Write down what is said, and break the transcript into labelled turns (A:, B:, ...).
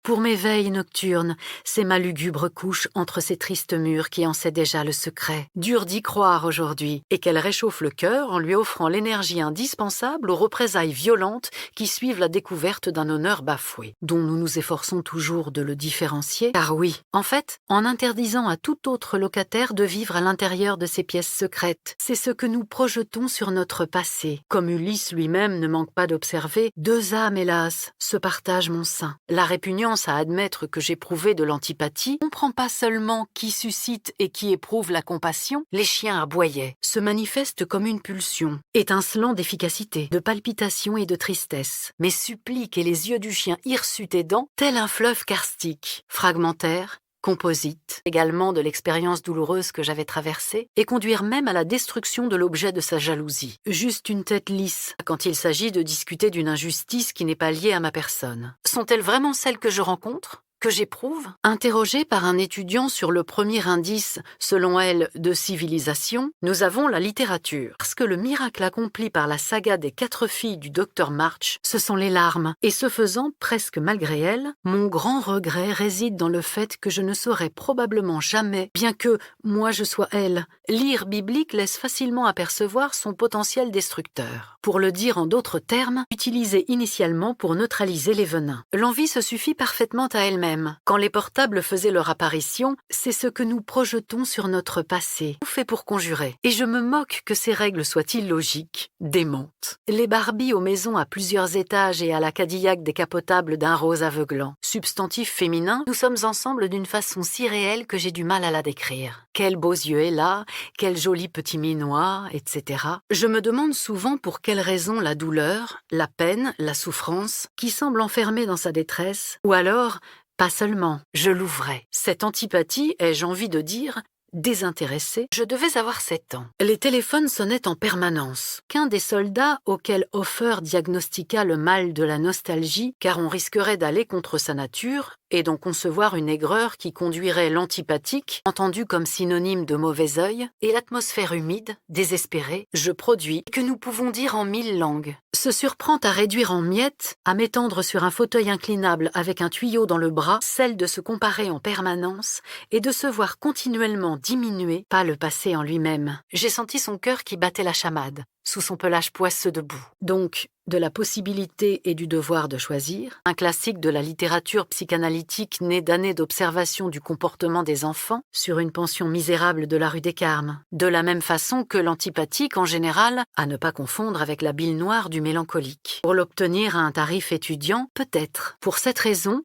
A: Pour mes veilles nocturnes, c'est ma lugubre couche entre ces tristes murs qui en sait déjà le secret. Dur d'y croire aujourd'hui, et qu'elle réchauffe le cœur en lui offrant l'énergie indispensable aux représailles violentes qui suivent la découverte d'un honneur bafoué, dont nous nous efforçons toujours de le différencier. Car oui, en fait, en interdisant à tout autre locataire de vivre à l'intérieur de ces pièces secrètes, c'est ce que nous projetons sur notre passé. Comme Ulysse lui-même ne manque pas d'observer, deux âmes, hélas, se partagent mon sein. La répugnance à admettre que j'éprouvais de l'antipathie comprend pas seulement qui suscite et qui éprouve la compassion, les chiens aboyaient, se manifestent comme une pulsion, étincelant d'efficacité, de palpitation et de tristesse, mais supplique et les yeux du chien hirsutes aidant, tel un fleuve karstique, fragmentaire, composite, également de l'expérience douloureuse que j'avais traversée, et conduire même à la destruction de l'objet de sa jalousie. Juste une tête lisse, quand il s'agit de discuter d'une injustice qui n'est pas liée à ma personne. Sont-elles vraiment celles que je rencontre ? Que j'éprouve? Interrogée par un étudiant sur le premier indice, selon elle, de civilisation, nous avons la littérature. Parce que le miracle accompli par la saga des 4 filles du docteur March, ce sont les larmes. Et ce faisant, presque malgré elle, mon grand regret réside dans le fait que je ne saurais probablement jamais, bien que, moi je sois elle, lire biblique laisse facilement apercevoir son potentiel destructeur. Pour le dire en d'autres termes, utilisé initialement pour neutraliser les venins. L'envie se suffit parfaitement à elle-même. Quand les portables faisaient leur apparition, c'est ce que nous projetons sur notre passé, tout fait pour conjurer. Et je me moque que ces règles soient illogiques, démentes. Les Barbies aux maisons à plusieurs étages et à la Cadillac décapotable d'un rose aveuglant. Substantif féminin, nous sommes ensemble d'une façon si réelle que j'ai du mal à la décrire. Quels beaux yeux elle a, quel joli petit minois, etc. Je me demande souvent pour quelle raison la douleur, la peine, la souffrance, qui semble enfermée dans sa détresse, ou alors pas seulement, je l'ouvrais. Cette antipathie, ai-je envie de dire, désintéressée, je devais avoir 7 ans. Les téléphones sonnaient en permanence. Qu'un des soldats auquel Hofer diagnostiqua le mal de la nostalgie, car on risquerait d'aller contre sa nature, et d'en concevoir une aigreur qui conduirait l'antipathique, entendu comme synonyme de mauvais œil, et l'atmosphère humide, désespérée, je produis, que nous pouvons dire en 1000 langues. Se surprend à réduire en miettes, à m'étendre sur un fauteuil inclinable avec un tuyau dans le bras, celle de se comparer en permanence et de se voir continuellement diminuer, pas le passé en lui-même. J'ai senti son cœur qui battait la chamade, sous son pelage poisseux debout. Donc, de la possibilité et du devoir de choisir, un classique de la littérature psychanalytique né d'années d'observation du comportement des enfants sur une pension misérable de la rue des Carmes, de la même façon que l'antipathique en général, à ne pas confondre avec la bile noire du mélancolique. Pour l'obtenir à un tarif étudiant, peut-être. Pour cette raison,